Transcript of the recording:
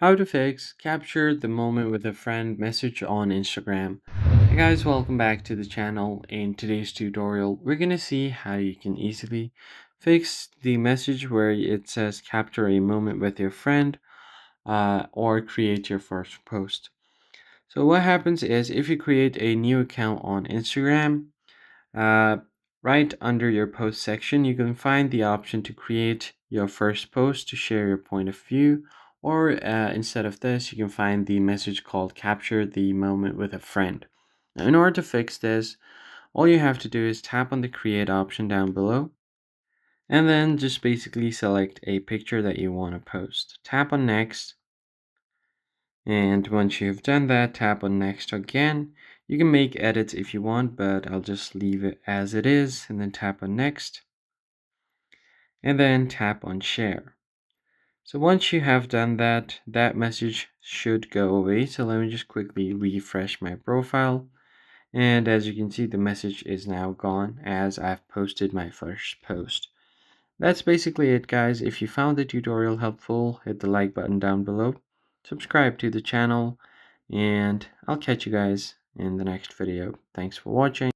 How to fix capture the moment with a friend message on Instagram. Hey guys, welcome back to the channel. In today's tutorial, we're gonna see how you can easily fix the message where it says capture a moment with your friend or create your first post. So what happens is if you create a new account on Instagram, uh, right under your post section, you can find the option to create your first post to share your point of view. Or instead of this, you can find the message called capture the moment with a friend. Now, in order to fix this, all you have to do is tap on the create option down below and then just basically select a picture that you want to post. Tap on next, and once you've done that, tap on next again. You can make edits if you want, but I'll just leave it as it is and then tap on next and then tap on share. So once you have done that, that message should go away. So let me just quickly refresh my profile. And as you can see, the message is now gone as I've posted my first post. That's basically it, guys. If you found the tutorial helpful, hit the like button down below, subscribe to the channel, and I'll catch you guys in the next video. Thanks for watching.